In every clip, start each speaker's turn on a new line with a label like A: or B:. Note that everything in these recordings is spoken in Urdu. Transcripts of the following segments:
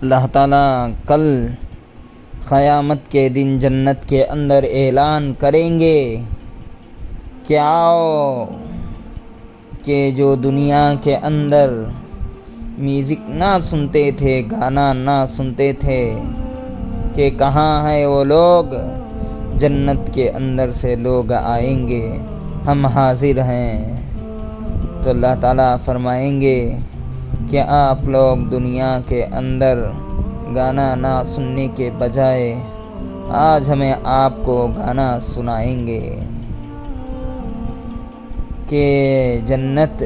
A: اللہ تعالیٰ کل قیامت کے دن جنت کے اندر اعلان کریں گے کہ آؤ کہ جو دنیا کے اندر میوزک نہ سنتے تھے، گانا نہ سنتے تھے، کہ کہاں ہے وہ لوگ؟ جنت کے اندر سے لوگ آئیں گے، ہم حاضر ہیں۔ تو اللہ تعالیٰ فرمائیں گے کہ آپ لوگ دنیا کے اندر گانا نہ سننے کے بجائے آج ہمیں آپ کو گانا سنائیں گے کہ جنت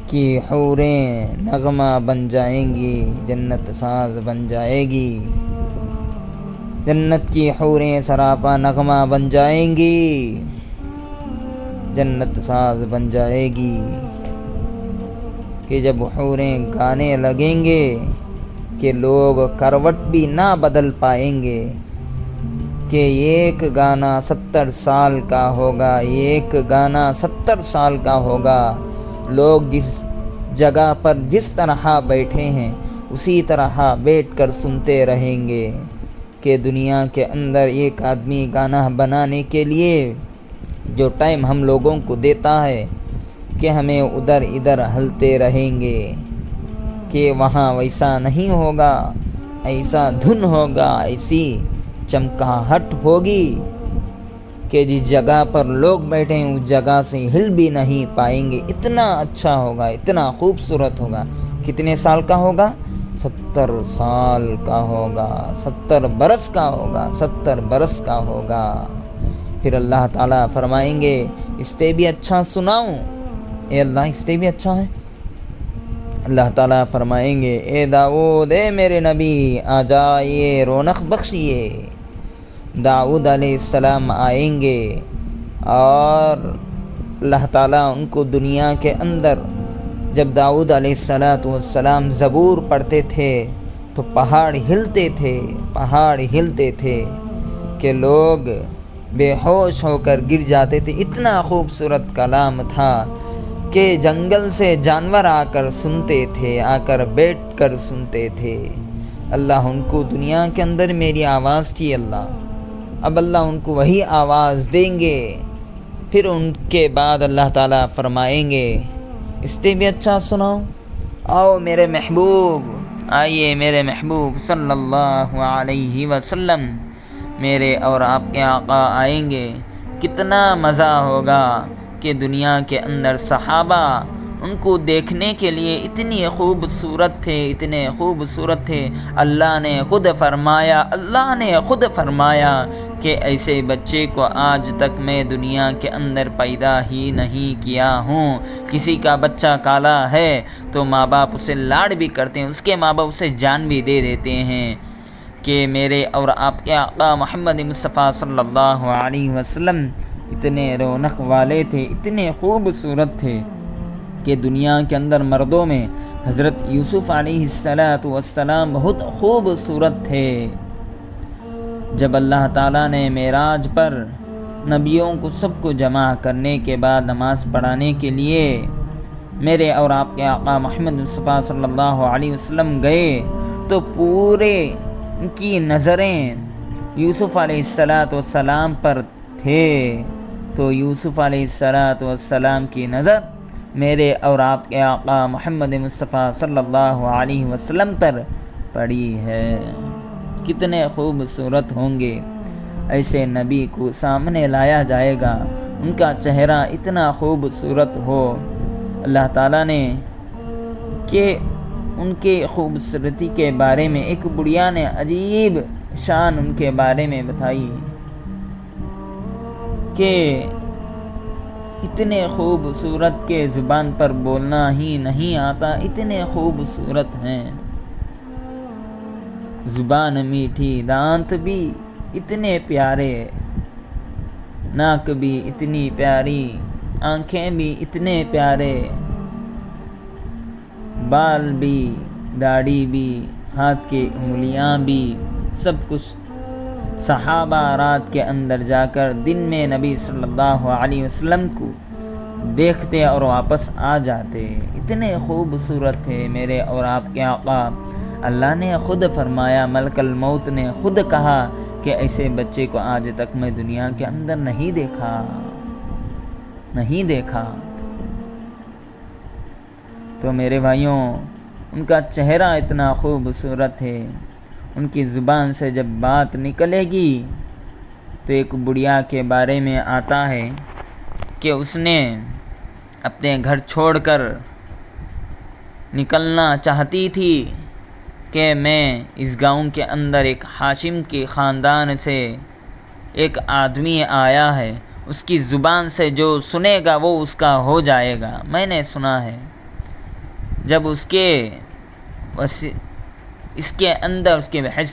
A: کی حوریں نغمہ بن جائیں گی، جنت ساز بن جائے گی، جنت کی حوریں سراپا نغمہ بن جائیں گی، جنت ساز بن جائے گی کہ جب حوریں گانے لگیں گے کہ لوگ کروٹ بھی نہ بدل پائیں گے، کہ ایک گانا 70 سال کا ہوگا، ایک گانا 70 سال کا ہوگا، لوگ جس جگہ پر جس طرح بیٹھے ہیں اسی طرح بیٹھ کر سنتے رہیں گے کہ دنیا کے اندر ایک آدمی گانا بنانے کے لیے جو ٹائم ہم لوگوں کو دیتا ہے کہ ہمیں ادھر ادھر ہلتے رہیں گے، کہ وہاں ویسا نہیں ہوگا، ایسا دھن ہوگا، ایسی چمکاہٹ ہوگی کہ جس جگہ پر لوگ بیٹھے ہیں اس جگہ سے ہل بھی نہیں پائیں گے، اتنا اچھا ہوگا، اتنا خوبصورت ہوگا۔ کتنے سال کا ہوگا؟ 70 سال کا ہوگا، 70 برس کا ہوگا، 70 برس کا ہوگا۔ پھر اللہ تعالیٰ فرمائیں گے اس سے بھی اچھا سناؤں؟ اے اللہ اس سے بھی اچھا ہے؟ اللہ تعالیٰ فرمائیں گے اے داؤد، اے میرے نبی آ جائیے، رونق بخشیے۔ داؤد علیہ السلام آئیں گے اور اللہ تعالیٰ ان کو دنیا کے اندر، جب داؤد علیہ السلام زبور پڑھتے تھے تو پہاڑ ہلتے تھے، پہاڑ ہلتے تھے کہ لوگ بے ہوش ہو کر گر جاتے تھے، اتنا خوبصورت کلام تھا کہ جنگل سے جانور آ کر سنتے تھے، آ کر بیٹھ کر سنتے تھے۔ اللہ ان کو دنیا کے اندر میری آواز تھی اللہ، اب اللہ ان کو وہی آواز دیں گے۔ پھر ان کے بعد اللہ تعالیٰ فرمائیں گے اس سے بھی اچھا سناؤ؟ آؤ میرے محبوب، آئیے میرے محبوب صلی اللہ علیہ وسلم، میرے اور آپ کے آقا آئیں گے۔ کتنا مزہ ہوگا کہ دنیا کے اندر صحابہ ان کو دیکھنے کے لیے اتنی خوبصورت تھے، اتنے خوبصورت تھے۔ اللہ نے خود فرمایا کہ ایسے بچے کو آج تک میں دنیا کے اندر پیدا ہی نہیں کیا ہوں۔ کسی کا بچہ کالا ہے تو ماں باپ اسے لاڈ بھی کرتے ہیں، اس کے ماں باپ اسے جان بھی دے دیتے ہیں، کہ میرے اور آپ کے آقا محمد مصطفیٰ صلی اللہ علیہ وسلم اتنے رونق والے تھے، اتنے خوبصورت تھے کہ دنیا کے اندر مردوں میں حضرت یوسف علیہ السلام بہت خوبصورت تھے۔ جب اللہ تعالیٰ نے معراج پر نبیوں کو سب کو جمع کرنے کے بعد نماز پڑھانے کے لیے میرے اور آپ کے آقا محمد مصطفیٰ صلی اللہ علیہ وسلم گئے تو پورے ان کی نظریں یوسف علیہ السلام پر تھے، تو یوسف علیہ السلام کی نظر میرے اور آپ کے آقا محمد مصطفیٰ صلی اللہ علیہ وسلم پر پڑی ہے۔ کتنے خوبصورت ہوں گے، ایسے نبی کو سامنے لایا جائے گا، ان کا چہرہ اتنا خوبصورت ہو۔ اللہ تعالیٰ نے کہ ان کے خوبصورتی کے بارے میں ایک بڑھیا نے عجیب شان ان کے بارے میں بتائی کہ اتنے خوبصورت کے زبان پر بولنا ہی نہیں آتا، اتنے خوبصورت ہیں۔ زبان میٹھی، دانت بھی اتنے پیارے، ناک بھی اتنی پیاری، آنکھیں بھی اتنے پیارے، بال بھی، داڑھی بھی، ہاتھ کی انگلیاں بھی، سب کچھ۔ صحابہ رات کے اندر جا کر دن میں نبی صلی اللہ علیہ وسلم کو دیکھتے اور واپس آ جاتے۔ اتنے خوبصورت تھے میرے اور آپ کے آقا۔ اللہ نے خود فرمایا، ملک الموت نے خود کہا کہ ایسے بچے کو آج تک میں دنیا کے اندر نہیں دیکھا۔ تو میرے بھائیوں، ان کا چہرہ اتنا خوبصورت ہے، ان کی زبان سے جب بات نکلے گی تو ایک بڑھیا کے بارے میں آتا ہے کہ اس نے اپنے گھر چھوڑ کر نکلنا چاہتی تھی کہ میں اس گاؤں کے اندر ایک ہاشم کے خاندان سے ایک آدمی آیا ہے، اس کی زبان سے جو سنے گا وہ اس کا ہو جائے گا۔ میں نے سنا ہے جب اس کے بحث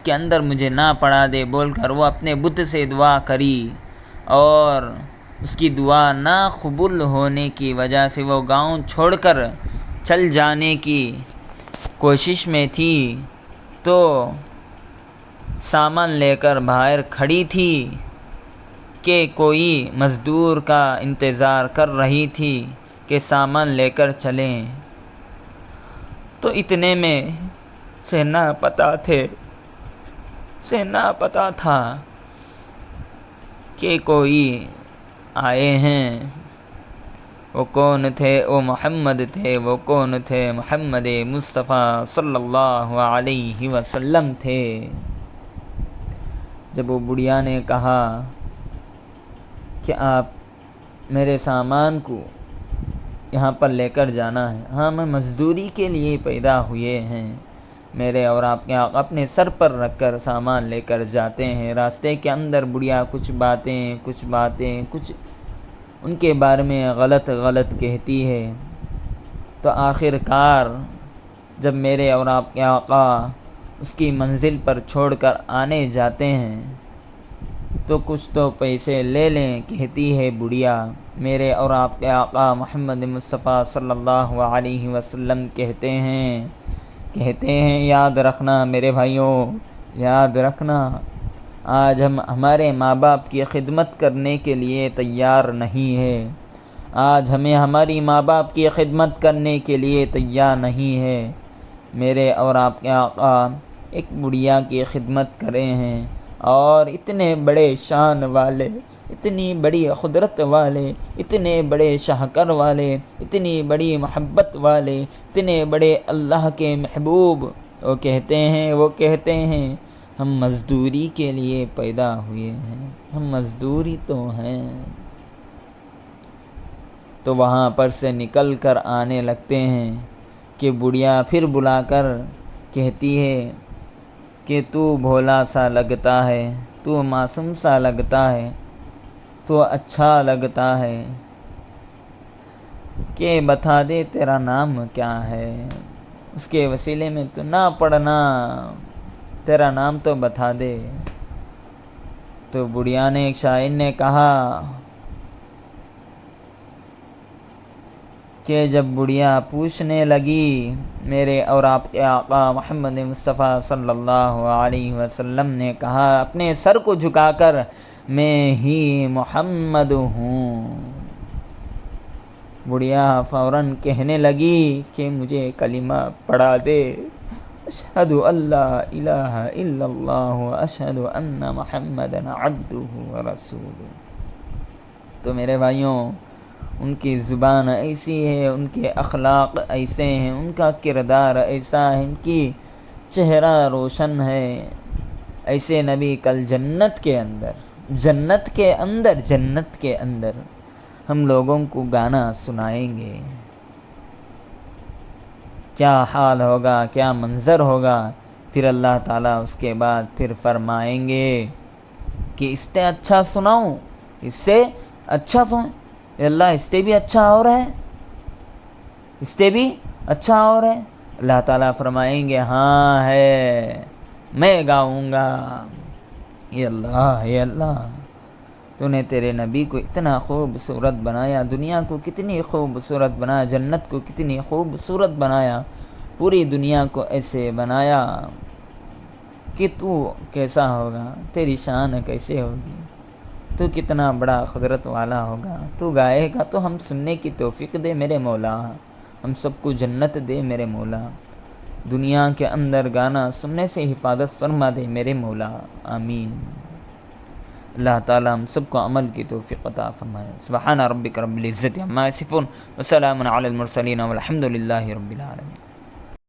A: کے اندر مجھے نہ پڑا دے بول کر وہ اپنے بت سے دعا کری، اور اس کی دعا نہ قبول ہونے کی وجہ سے وہ گاؤں چھوڑ کر چل جانے کی کوشش میں تھی، تو سامان لے کر باہر کھڑی تھی کہ کوئی مزدور کا انتظار کر رہی تھی کہ سامان لے کر چلیں۔ تو اتنے میں سے نہ پتا تھا کہ کوئی آئے ہیں۔ وہ کون تھے؟ وہ محمد تھے۔ وہ کون تھے؟ محمد مصطفیٰ صلی اللہ علیہ وسلم تھے۔ جب وہ بڑھیا نے کہا کہ آپ میرے سامان کو یہاں پر لے کر جانا ہے، ہاں میں مزدوری کے لیے پیدا ہوئے ہیں، میرے اور آپ کے آقا اپنے سر پر رکھ کر سامان لے کر جاتے ہیں۔ راستے کے اندر بڑھیا کچھ باتیں ان کے بارے میں غلط کہتی ہے، تو آخر کار جب میرے اور آپ کے آقا اس کی منزل پر چھوڑ کر آنے جاتے ہیں تو کچھ تو پیسے لے لیں، کہتی ہے بڑھیا۔ میرے اور آپ کے آقا محمد مصطفیٰ صلی اللہ علیہ وسلم کہتے ہیں یاد رکھنا میرے بھائیوں، یاد رکھنا، آج ہم ہمارے ماں باپ کی خدمت کرنے کے لیے تیار نہیں ہے، آج ہمیں ہماری ماں باپ کی خدمت کرنے کے لیے تیار نہیں ہے۔ میرے اور آپ کے آقا ایک بڑھیا کی خدمت کرے ہیں، اور اتنے بڑے شان والے، اتنی بڑی قدرت والے، اتنے بڑے شاہکار والے، اتنی بڑی محبت والے، اتنے بڑے اللہ کے محبوب، وہ کہتے ہیں ہم مزدوری کے لیے پیدا ہوئے ہیں، ہم مزدوری تو ہیں۔ تو وہاں پر سے نکل کر آنے لگتے ہیں کہ بڑھیا پھر بلا کر کہتی ہے کہ تو بھولا سا لگتا ہے، تو معصوم سا لگتا ہے، تو اچھا لگتا ہے، کہ بتا دے تیرا نام کیا ہے، اس کے وسیلے میں تو نہ پڑھنا، تیرا نام تو بتا دے۔ تو بڑھیا نے، ایک شاعر نے کہا کہ جب بڑھیا پوچھنے لگی، میرے اور آپ کے آقا محمد مصطفیٰ صلی اللہ علیہ وسلم نے کہا اپنے سر کو جھکا کر، میں ہی محمد ہوں۔ بڑھیا فوراً کہنے لگی کہ مجھے کلمہ پڑھا دے، اشہد ان لا الہ الا اللہ اشہد ان محمدا عبدہ ورسولہ۔ تو میرے بھائیوں، ان کی زبان ایسی ہے، ان کے اخلاق ایسے ہیں، ان کا کردار ایسا ہے، ان کی چہرہ روشن ہے، ایسے نبی کل جنت کے اندر ہم لوگوں کو گانا سنائیں گے۔ کیا حال ہوگا، کیا منظر ہوگا، پھر اللہ تعالیٰ اس کے بعد پھر فرمائیں گے کہ اس سے اچھا سناؤں، اس سے اچھا سناؤں، اللہ اس سے بھی اچھا اور ہے، اس سے بھی اچھا اور ہے۔ اللہ تعالیٰ فرمائیں گے ہاں ہے، میں گاؤں گا، اے اللہ تو نے تیرے نبی کو اتنا خوبصورت بنایا، دنیا کو کتنی خوبصورت بنایا، جنت کو کتنی خوبصورت بنایا، پوری دنیا کو ایسے بنایا کہ تو کیسا ہوگا، تیری شان کیسے ہوگی۔ تو کتنا بڑا قدرت والا ہوگا. تو گائے گا تو ہم سننے کی توفیق دے میرے مولا، ہم سب کو جنت دے میرے مولا، دنیا کے اندر گانا سننے سے حفاظت فرما دے میرے مولا. آمین. اللہ تعالی ہم سب کو عمل کی توفیق عطا فرمائے. سبحان ربک رب العزت عما یصفون وسلام علی المرسلین والحمد للہ رب العالمین.